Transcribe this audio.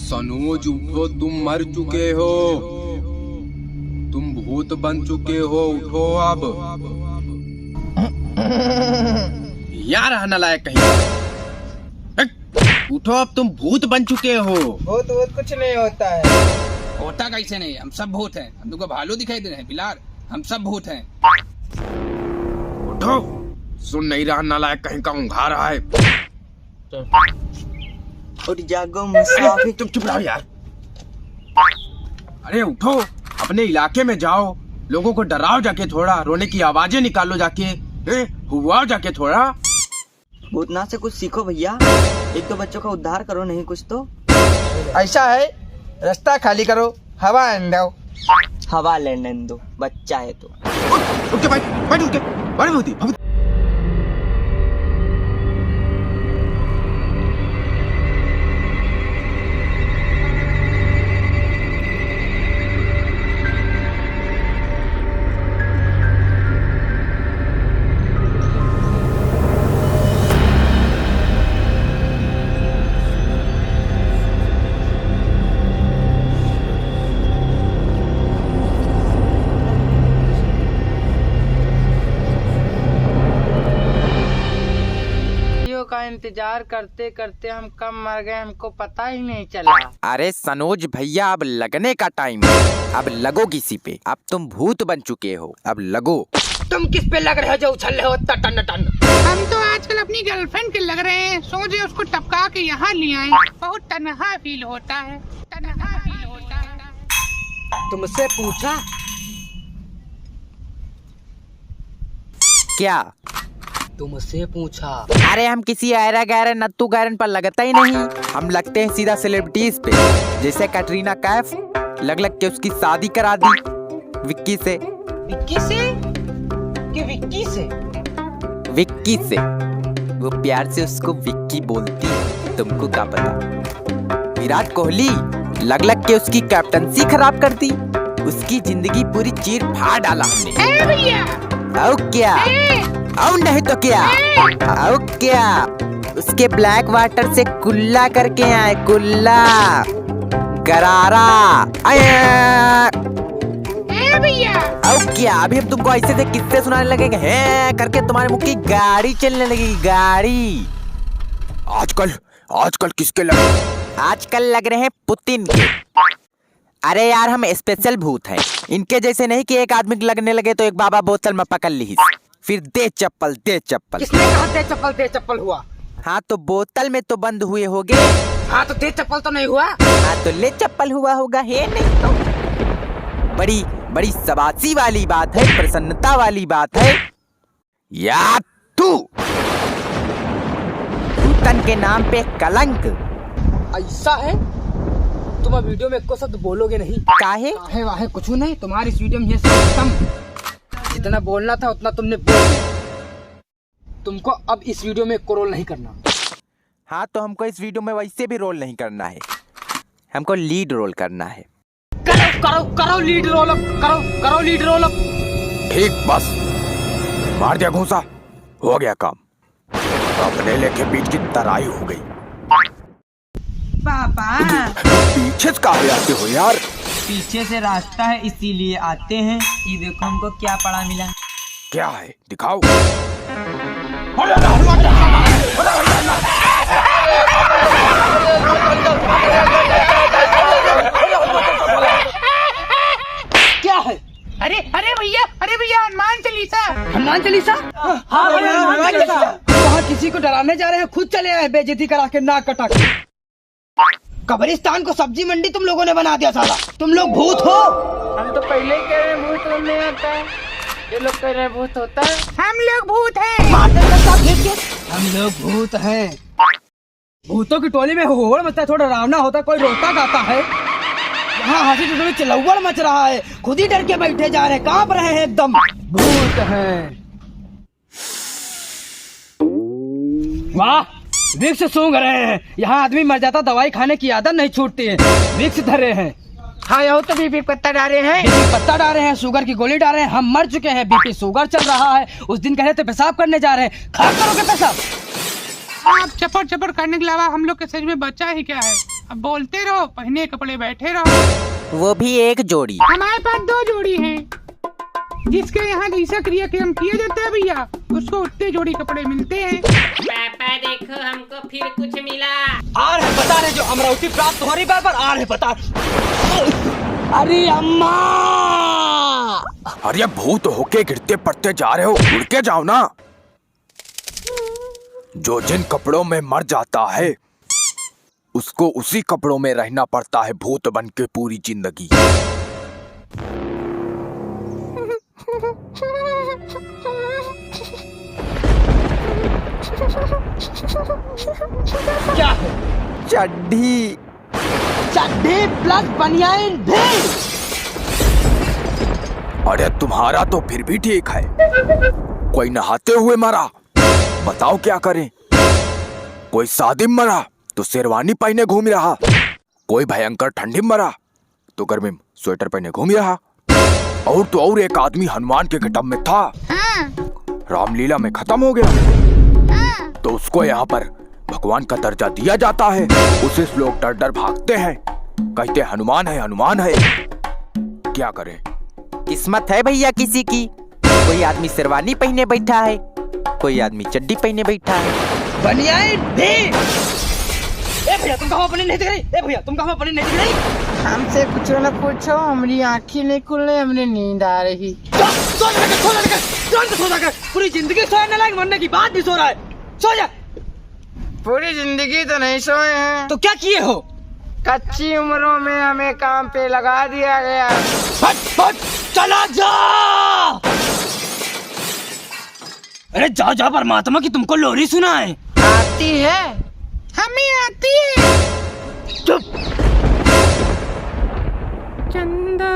सनोज उठो, तुम मर चुके हो, तुम भूत बन चुके हो, उठो अब। यार रहना लायक कहीं, उठो अब, तुम भूत बन चुके हो। भूत भूत कुछ नहीं होता है। होता कैसे नहीं, हम सब भूत हैं। हम तुमको भालू दिखाई दे रहे हैं बिलार, हम सब भूत हैं। उठो, सुन नहीं रहा नालायक कहीं का, ऊँघा रहा है। और जागो मुसाफिर। चुप रहो यार। अरे उठो, अपने इलाके में जाओ, लोगों को डराओ जाके थोड़ा, रोने की आवाजें निकालो जाके, हुआ जाके थोड़ा। भूतनाथ से कुछ सीखो भैया, एक तो बच्चों का उद्धार करो, नहीं कुछ तो। ऐसा है, रास्ता खाली करो, हवा आने दो। हवा लेने दो, बच्चा है तो। उठ के बैठ उठ के, बड़े भूती। का इंतजार करते करते हम कब मर गए हमको पता ही नहीं चला। अरे सनोज भैया, अब लगने का टाइम है, अब लगो किसी पे। अब तुम भूत बन चुके हो, अब लगो। तुम किस पे लग रहे हो जो उछल रहे हो टन टन? हम तो आजकल अपनी गर्लफ्रेंड के लग रहे हैं, सोचे उसको टपका के यहाँ ले आए। बहुत तन्हा फील होता है, तन्हा फील होता है। तुमसे पूछा क्या? तुमसे पूछा। अरे हम किसी ऐरा गैरा नत्थू गैरन पर लगता ही नहीं, हम लगते हैं सीधा सेलिब्रिटीज पे, जैसे कैटरीना कैफ लग के उसकी शादी करा दी विक्की से। विक्की से? कि विक्की से? विक्की से, वो प्यार से उसको विक्की बोलती है, तुमको क्या पता। विराट कोहली लग के उसकी कैप्टनसी खराब कर दी, उसकी जिंदगी पूरी चीर फाड़ डाला हमने। भैया और क्या, और नहीं तो क्या, और क्या, उसके ब्लैक वाटर से कुल्ला करके आए, कुल्ला गरारा भैया। और क्या, अभी हम तुमको ऐसे से किस्से सुनाने लगेंगे हैं करके, तुम्हारे मुंह की गाड़ी चलने लगेगी, गाड़ी। आजकल किसके लगे? आजकल लग रहे हैं पुतिन के। अरे यार, हम स्पेशल भूत हैं, इनके जैसे नहीं कि एक आदमी लगने लगे तो एक बाबा बोतल में पकड़ ली, फिर दे चप्पल दे चप्पल। किसने कहा दे चप्पल हुआ? हाँ तो बोतल में तो बंद हुए होगे। हाँ तो दे चप्पल तो नहीं हुआ। हाँ तो ले चप्पल हुआ होगा, है नहीं तो। बड़ी बड़ी शाबाशी वाली बात है, प्रसन्नता वाली बात है। या तू तन के नाम पे कलंक। ऐसा है, तुम अब वीडियो में कुछ शब्द बोलोगे नहीं? काहे? काहे वाहे कुछ नहीं, तुम्हारी इस वीडियो में ये सब खत्म। जितना बोलना था उतना तुमने बोल दिया। तुमको अब इस वीडियो में कोई रोल नहीं करना। हाँ तो हमको इस वीडियो में वैसे भी रोल नहीं करना है, हमको लीड रोल करना है। करो लीड रोल अप, करो लीड रोल अप। ठीक, बस मार दिया घूंसा, हो गया काम। अपने लेके पीठ की तराई हो गई। पापा पीछे से कहाँ आते हो यार? पीछे से रास्ता है इसीलिए आते हैं। ये देखो हमको क्या पड़ा मिला। क्या है, दिखाओ। क्या है? अरे भैया, हनुमान चालीसा। हनुमान चालीसा? हाँ हनुमान चालीसा। वहाँ किसी को डराने जा रहे हैं, खुद चले आए बेइज्जती करा के, नाक कटा के। कब्रिस्तान को सब्जी मंडी तुम लोगों ने बना दिया साला। तुम लोग भूत हो। हम तो पहले ही कह रहे हैं भूत नहीं होता है, ये लोग कह रहे हैं भूत होता है। हम लोग भूत हैं। हम लोग भूत हैं। भूतों की टोली में होड़ मचता है, थोड़ा डरावना होता है, कोई रोता गाता है। यहाँ हंसी ठिठोली चिल्लौड़ मच रहा है, खुद ही डर के बैठे जा रहे हैं, कांप रहे हैं एकदम। भूत हैं। वाह, विक्स सूंघ रहे हैं। यहाँ आदमी मर जाता, दवाई खाने की आदत नहीं छूटती है। विक्स धरे हैं। हाँ यहो तो बीपी पत्ता डाले हैं। बीपी पत्ता डाले हैं, शुगर की गोली डाले हैं। हम मर चुके हैं, बीपी शुगर चल रहा है। उस दिन कह रहे थे पेशाब करने जा रहे हैं, खा करोगे पेशाब? आप चपर चपर करने के अलावा हम लोग के सच में बच्चा ही क्या है। अब बोलते रहो, पहने कपड़े बैठे रहो। वो भी एक जोड़ी। हमारे पास 2 जोड़ी हैं। जिसके यहाँ जैसा क्रिया क्रम किया जाता है भैया, उसको उतने जोड़ी कपड़े मिलते हैं। पापा देखो, हमको फिर कुछ मिला। आ रहे बता रहे जो अमरावती प्राप्त हो रही बार बार आ रहे बता। अरे अम्मा, अरे भूत होके गिरते पड़ते जा रहे हो, उड़ के जाओ ना। जो जिन कपड़ों में मर जाता है उसको उसी कपड़ों में रहना पड़ता है भूत बन के पूरी जिंदगी। क्या है? चड्ढी। चड्ढी प्लस बनियाइन भी। अरे तुम्हारा तो फिर भी ठीक है, कोई नहाते हुए मरा, बताओ क्या करें। कोई शादी में मरा तो शेरवानी पहने घूम रहा, कोई भयंकर ठंडी में मरा तो गर्मी में स्वेटर पहने घूम रहा, और तो और एक आदमी हनुमान के घटम में था, रामलीला में खत्म हो गया, तो उसको यहाँ पर भगवान का दर्जा दिया जाता है। उसे लोग डर डर भागते हैं, कहते हनुमान है हनुमान है। क्या करें? किस्मत है भैया किसी की। कोई आदमी शेरवानी पहने बैठा है, कोई आदमी चड्डी पहने बैठा है। बनियाइन भी। ए भैया तुम कहाँ अपने नहीं दिख रही? ए भैया तुम कहाँ अपने नहीं दिख रही? हमसे कुछ न पूछो, हमारी आँखें नहीं खुल रही, हमने नींद आ रही। पूरी जिंदगी सोने लायक, मरने की बात भी सो रहा है। सो जा। पूरी जिंदगी तो नहीं सोए हैं, तो क्या किए हो? कच्ची उम्रों में हमें काम पे लगा दिया गया। चला जा। अरे जा जा, परमात्मा की तुमको लोरी सुना है? आती है, हमें आती है। चुप। चंदा